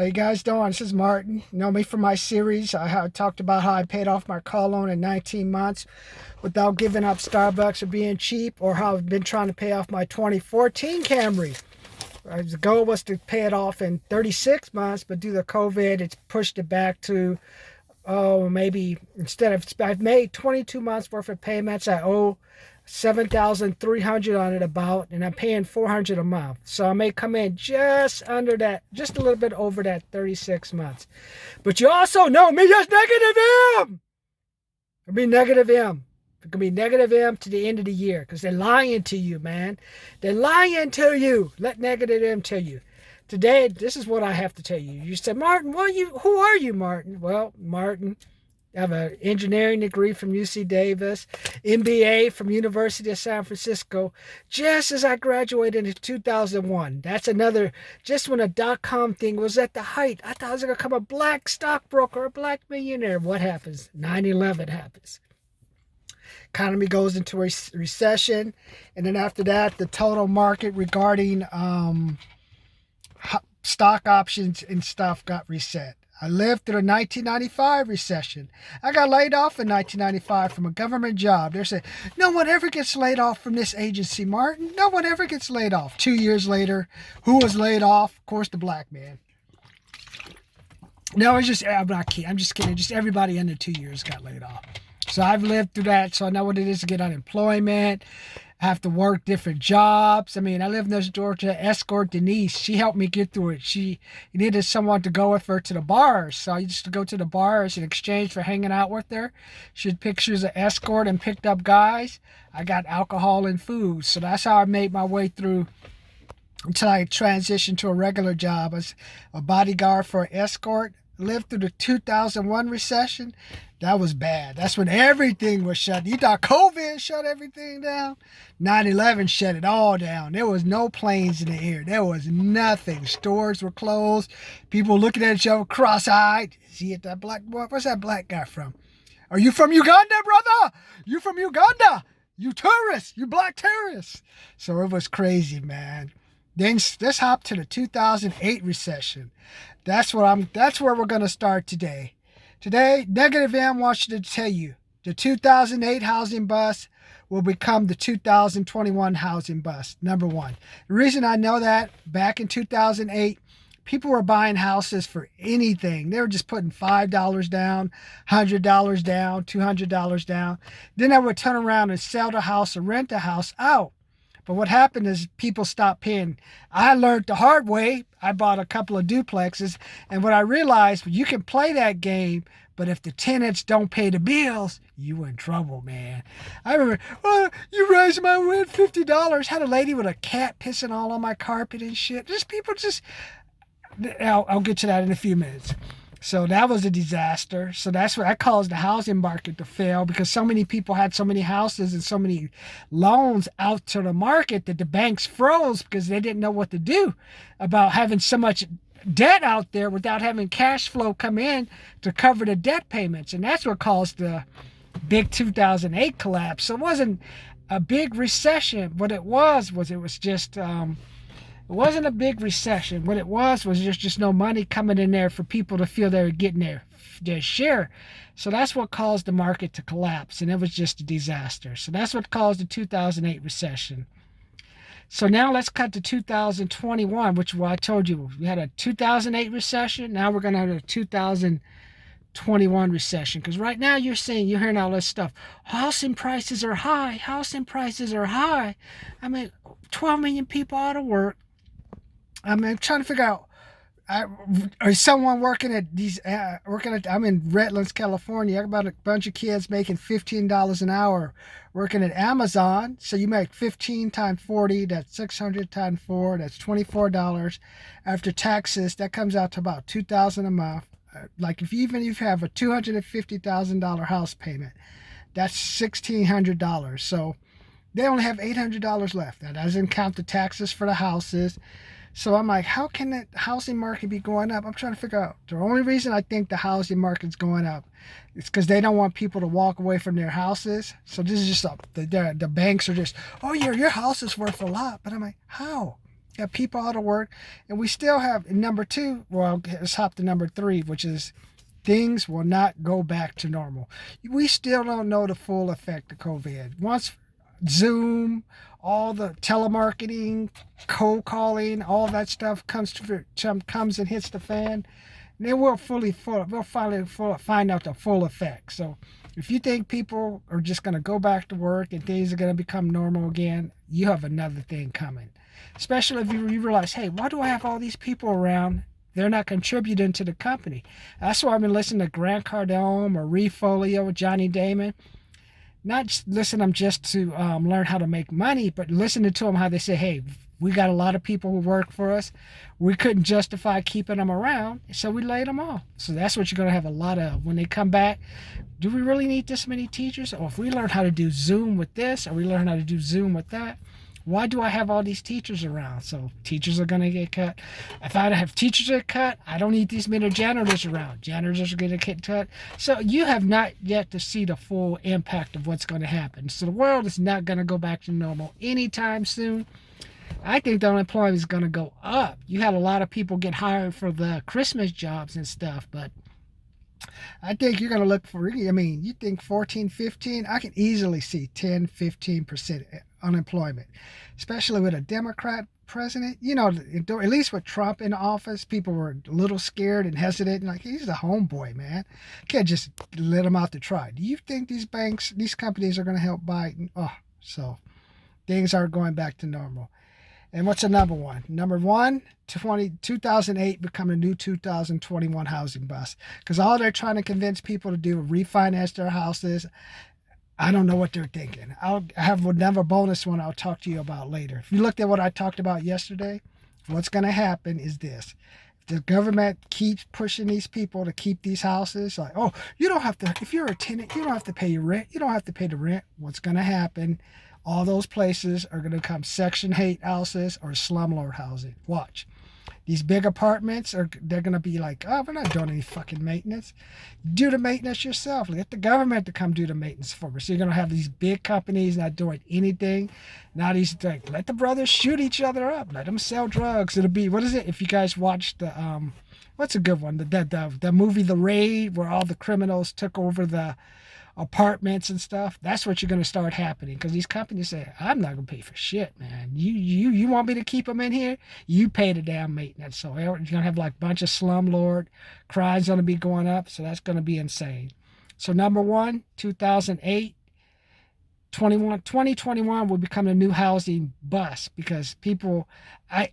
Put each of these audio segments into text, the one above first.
How you guys doing? This is Martin. You know me from my series. I talked about how I paid off my car loan in 19 months without giving up Starbucks or being cheap, or how I've been trying to pay off my 2014 Camry. The goal was to pay it off in 36 months, but due to COVID, it's pushed it back to, maybe instead of, I've made 22 months worth of payments. I owe 7,300 on it about, and I'm paying 400 a month. So I may come in just under that, just a little bit over that 36 months. But you also know me as negative M. It'll be negative M. It could be negative M to the end of the year, because they're lying to you, man. They're lying to you. Let negative M tell you. Today, this is what I have to tell you. You said, Martin, who are you, Martin? Well, Martin, I have an engineering degree from UC Davis, MBA from University of San Francisco, just as I graduated in 2001. That's another, just when a dot-com thing was at the height. I thought I was going to become a black stockbroker, a black millionaire. What happens? 9/11 happens. Economy goes into a recession, and then after that, the total market regarding stock options and stuff got reset. I lived through the 1995 recession. I got laid off in 1995 from a government job. They said, no one ever gets laid off from this agency, Martin. No one ever gets laid off. 2 years later, who was laid off? Of course, the black man. No, it's just, I'm not kidding. I'm just kidding. Just everybody under 2 years got laid off. So I've lived through that, so I know what it is to get unemployment. I have to work different jobs. I mean, I live next door to Escort Denise. She helped me get through it. She needed someone to go with her to the bars. So I used to go to the bars in exchange for hanging out with her. She had pictures of Escort and picked up guys. I got alcohol and food. So that's how I made my way through until I transitioned to a regular job as a bodyguard for Escort. Lived through the 2001 recession. That was bad. That's when everything was shut. You thought COVID shut everything down? 9/11 shut it all down. There was no planes in the air. There was nothing. Stores were closed. People looking at each other cross-eyed. See it, that black boy? Where's that black guy from? Are you from Uganda, brother? You from Uganda? You tourists. You black terrorists. So it was crazy, man. Then let's hop to the 2008 recession. That's where we're going to start today. Today, Negative M wants you to tell you the 2008 housing bust will become the 2021 housing bust, number one. The reason I know that, back in 2008, people were buying houses for anything. They were just putting $5 down, $100 down, $200 down. Then they would turn around and sell the house or rent the house out. But what happened is people stopped paying. I learned the hard way. I bought a couple of duplexes. And what I realized, you can play that game, but if the tenants don't pay the bills, you in trouble, man. I remember, you raised my rent $50. Had a lady with a cat pissing all on my carpet and shit. I'll get to that in a few minutes. So that was a disaster. So that's what caused the housing market to fail, because so many people had so many houses and so many loans out to the market that the banks froze because they didn't know what to do about having so much debt out there without having cash flow come in to cover the debt payments. And that's what caused the big 2008 collapse. So it wasn't a big recession. What it was just... it wasn't a big recession. What it was just no money coming in there for people to feel they were getting their share. So that's what caused the market to collapse, and it was just a disaster. So that's what caused the 2008 recession. So now let's cut to 2021, which is what I told you. We had a 2008 recession. Now we're going to have a 2021 recession. Because right now you're hearing all this stuff. Housing prices are high. Housing prices are high. I mean, 12 million people out of work. I'm trying to figure out, is someone working at I'm in Redlands, California. I got a bunch of kids making $15 an hour working at Amazon. So you make 15 times 40, that's 600 times 4, that's $24. After taxes, that comes out to about $2,000 a month. Like if you have a $250,000 house payment, that's $1,600. So they only have $800 left. That doesn't count the taxes for the houses. So I'm like, how can the housing market be going up? I'm trying to figure out. The only reason I think the housing market's going up is because they don't want people to walk away from their houses. So this is just the banks are just, oh yeah, your house is worth a lot. But I'm like, how? You have people out of work, and we still have number two. Well, let's hop to number three, which is things will not go back to normal. We still don't know the full effect of COVID. Once Zoom, all the telemarketing, cold calling, all that stuff comes and hits the fan, and then we'll finally find out the full effect. So if you think people are just going to go back to work and things are going to become normal again, you have another thing coming. Especially if you realize, hey, why do I have all these people around? They're not contributing to the company. That's why I've been listening to Grant Cardone or Refolio, Johnny Damon. Not listen to them just to learn how to make money, but listening to them how they say, hey, we got a lot of people who work for us. We couldn't justify keeping them around, so we laid them off. So that's what you're going to have a lot of. When they come back, do we really need this many teachers? Or if we learn how to do Zoom with this, or we learn how to do Zoom with that, why do I have all these teachers around? So teachers are going to get cut. If I have teachers that cut, I don't need these many janitors around. Janitors are going to get cut. So you have not yet to see the full impact of what's going to happen. So the world is not going to go back to normal anytime soon. I think the unemployment is going to go up. You had a lot of people get hired for the Christmas jobs and stuff, but I think you're going to look for, you think 14, 15, I can easily see 10, 15% unemployment, especially with a Democrat president. At least with Trump in office, people were a little scared and hesitant. Like, he's a homeboy, man. Can't just let him out to try. Do you think these companies are going to help Biden? So things are going back to normal. And what's the number one? Number one, 2008 become a new 2021 housing bust. Because all they're trying to convince people to do is refinance their houses. I don't know what they're thinking. I have another bonus one I'll talk to you about later. If you looked at what I talked about yesterday, what's going to happen is this. If the government keeps pushing these people to keep these houses, like, oh, you don't have to, if you're a tenant, you don't have to pay your rent. You don't have to pay the rent. What's going to happen? All those places are going to become Section 8 houses or slumlord housing. Watch. These big apartments, they're going to be like, oh, we're not doing any fucking maintenance. Do the maintenance yourself. Get the government to come do the maintenance for us. So you're going to have these big companies not doing anything. Now these, like, let the brothers shoot each other up. Let them sell drugs. It'll be, what is it? If you guys watched the, what's a good one? The movie The Raid, where all the criminals took over the apartments and stuff. That's what you're going to start happening, because these companies say, I'm not going to pay for shit, man. You want me to keep them in here? You pay the damn maintenance. So you're going to have like a bunch of slumlord crimes going to be going up. So that's going to be insane. So number one, 2021 will become a new housing bust, because people, I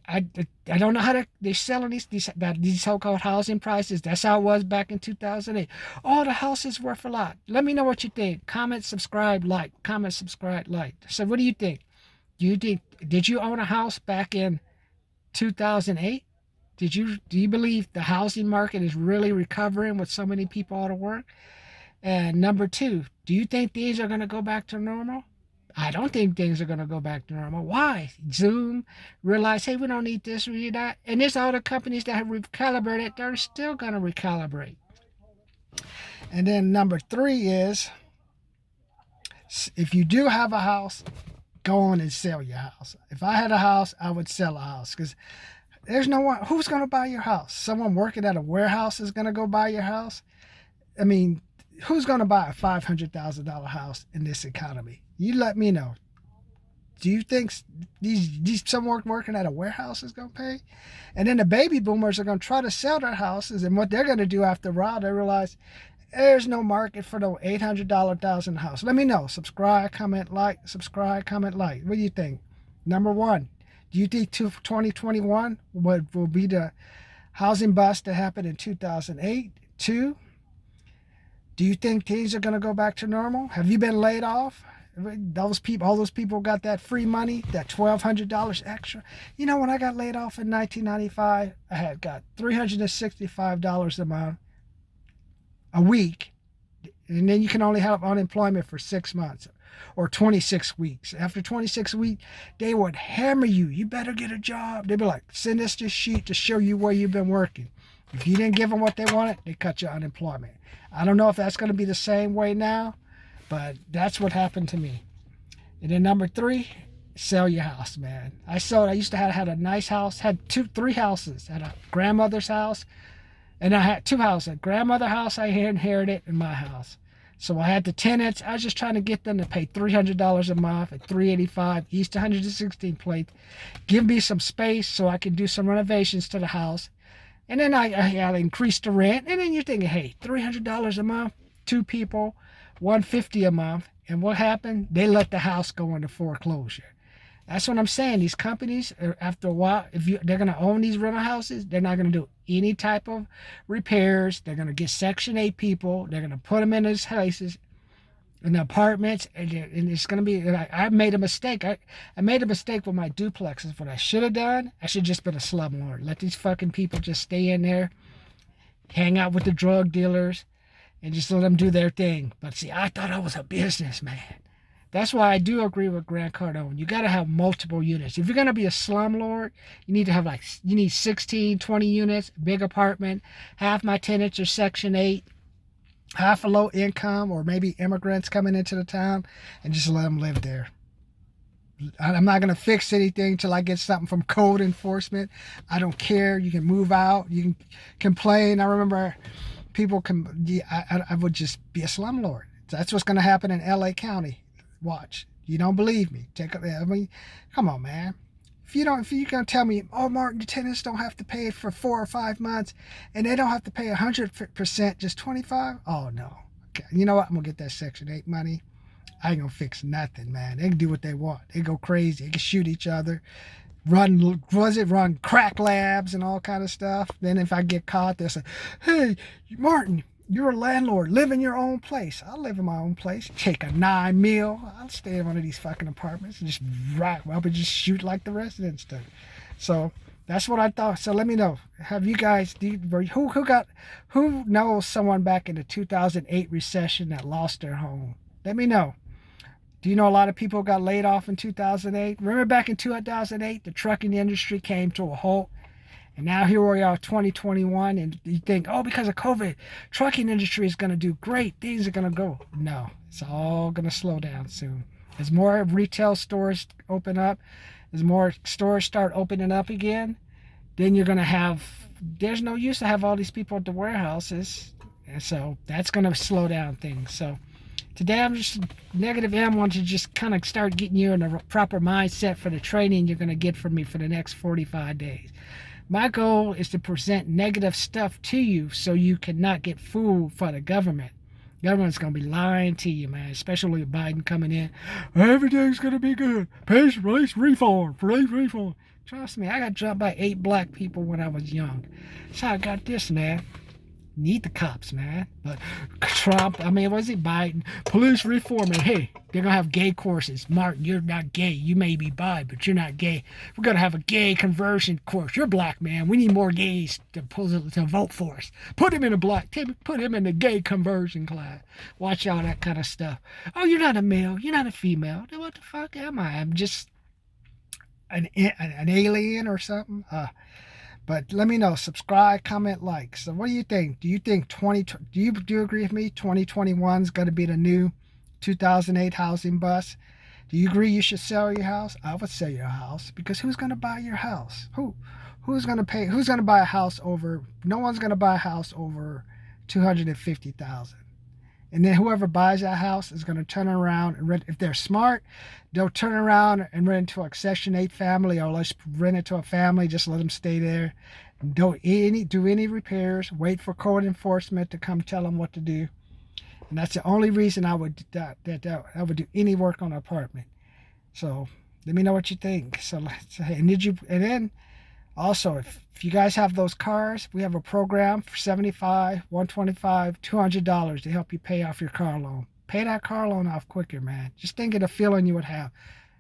don't know how they're selling these so-called housing prices. That's how it was back in 2008. Oh, the house is worth a lot. Let me know what you think. Comment, subscribe, like. Comment, subscribe, like. So what do you think? Did you own a house back in 2008? Do you believe the housing market is really recovering with so many people out of work? And number two, do you think things are going to go back to normal? I don't think things are going to go back to normal. Why? Zoom realized, hey, we don't need this, we need that. And there's other companies that have recalibrated. They're still going to recalibrate. And then number three is, if you do have a house, go on and sell your house. If I had a house, I would sell a house, because there's no one. Who's going to buy your house? Someone working at a warehouse is going to go buy your house? Who's going to buy a $500,000 house in this economy? You let me know. Do you think someone working at a warehouse is going to pay? And then the baby boomers are going to try to sell their houses, and what they're going to do after a while, they realize there's no market for the $800 $1,000 house. Let me know. Subscribe, comment, like. Subscribe, comment, like. What do you think? Number one, do you think 2021 will be the housing bust that happened in 2008? Two, do you think things are going to go back to normal? Have you been laid off? All those people got that free money, that $1,200 extra. When I got laid off in 1995, I had got $365 a week, and then you can only have unemployment for 6 months or 26 weeks. After 26 weeks, they would hammer you. You better get a job. They'd be like, send us this sheet to show you where you've been working. If you didn't give them what they wanted, they cut your unemployment. I don't know if that's going to be the same way now, but that's what happened to me. And then number three sell your house, man. I used to have had a nice house, had three houses. Had a grandmother's house, and I had two houses. A grandmother house I inherited, and my house. So I had the tenants. I was just trying to get them to pay $300 a month at 385 East 116th Place. Give me some space so I can do some renovations to the house. And then I increased the rent. And then you're thinking, hey, $300 a month, two people, $150 a month. And what happened? They let the house go into foreclosure. That's what I'm saying. These companies, after a while, they're going to own these rental houses, they're not going to do any type of repairs. They're going to get Section 8 people. They're going to put them in these places, in the apartments, and it's going to be. I made a mistake. I made a mistake with my duplexes. What I should have done, I should have just been a slumlord. Let these fucking people just stay in there, hang out with the drug dealers, and just let them do their thing. But see, I thought I was a businessman. That's why I do agree with Grant Cardone. You got to have multiple units. If you're going to be a slumlord, you need to have you need 16, 20 units, big apartment. Half my tenants are Section 8, half a low income or maybe immigrants coming into the town, and just let them live there. I'm not going to fix anything till I get something from code enforcement. I don't care. You can move out. You can complain. I remember people I would just be a slumlord. That's what's going to happen in LA County. Watch. You don't believe me? Come on, man. If you're gonna tell me, oh, Martin, the tenants don't have to pay for 4 or 5 months, and they don't have to pay 100%, just 25. Oh no. Okay. You know what? I'm gonna get that Section 8 money. I ain't gonna fix nothing, man. They can do what they want. They go crazy. They can shoot each other, run crack labs and all kind of stuff. Then if I get caught, they'll say, hey, Martin, you're a landlord. Live in your own place. I'll live in my own place. Take a 9 mil. I'll stay in one of these fucking apartments and just rock up and just shoot like the residents do. So that's what I thought. So let me know. Have you guys? Who knows someone back in the 2008 recession that lost their home? Let me know. Do you know a lot of people got laid off in 2008? Remember back in 2008, the trucking industry came to a halt. And now here we are, 2021, and you think, oh, because of COVID, trucking industry is going to do great. Things are going to go. No, it's all going to slow down soon. As more retail stores open up, as more stores start opening up again, then you're going to have, there's no use to have all these people at the warehouses. And so that's going to slow down things. So today I'm just, Negative M wants to just kind of start getting you in a proper mindset for the training you're going to get from me for the next 45 days. My goal is to present negative stuff to you so you cannot get fooled by the government. The government's going to be lying to you, man, especially with Biden coming in. Everything's going to be good. Police reform. Trust me, I got jumped by 8 black people when I was young. That's how I got this, man. Need the cops, man. But Trump, was it Biden? Police reform, and hey, they're going to have gay courses. Martin, you're not gay. You may be bi, but you're not gay. We're going to have a gay conversion course. You're black, man. We need more gays to vote for us. Put him in the gay conversion class. Watch all that kind of stuff. Oh, you're not a male. You're not a female. Then what the fuck am I? I'm just an alien or something? But let me know. Subscribe, comment, like. So what do you think? Do you think do you agree with me? 2021 is going to be the new 2008 housing bust? Do you agree you should sell your house? I would sell your house, because who's going to buy your house? Who's going to pay? Who's going to buy a house over? No one's going to buy a house over $250,000. And then whoever buys that house is going to turn around and rent. If they're smart, they'll turn around and rent to a Section 8 family, or let's rent it to a family. Just let them stay there. Don't do any repairs. Wait for code enforcement to come tell them what to do. And that's the only reason I would do any work on an apartment. So let me know what you think. And then also, if you guys have those cars, we have a program for $75, $125, $200 to help you pay off your car loan. Pay that car loan off quicker, man. Just think of the feeling you would have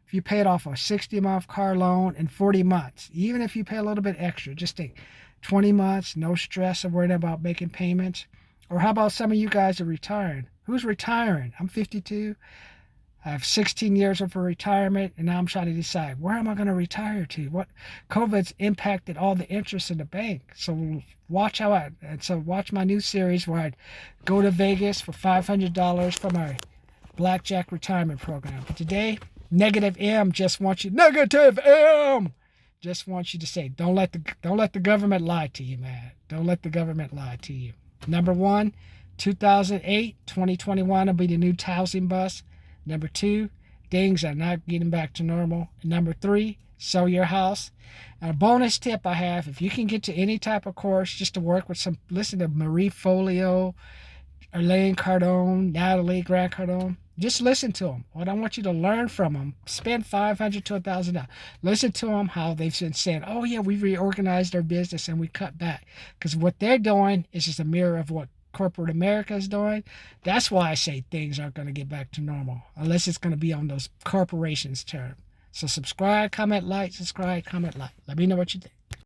if you paid off a 60-month car loan in 40 months. Even if you pay a little bit extra, just think 20 months, no stress of worrying about making payments. Or how about some of you guys are retiring? Who's retiring? I'm 52. I have 16 years of retirement, and now I'm trying to decide, where am I going to retire to? What COVID's impacted all the interest in the bank. So watch my new series where I go to Vegas for $500 for my Blackjack retirement program. But today, Negative M just wants you. Negative M just wants you to say, don't let the government lie to you, man. Don't let the government lie to you. Number one, 2008, 2021 will be the new housing bust. Number two, things are not getting back to normal. And number three, sell your house. And a bonus tip I have, if you can get to any type of course just to work with listen to Marie Folio, Elaine Cardone, Natalie Grant Cardone. Just listen to them. What I want you to learn from them. Spend $500 to $1,000. Listen to them how they've been saying, oh yeah, we reorganized our business and we cut back. Because what they're doing is just a mirror of what corporate America is doing. That's why I say things aren't going to get back to normal unless it's going to be on those corporations' terms. So subscribe, comment, like, subscribe, comment, like. Let me know what you think.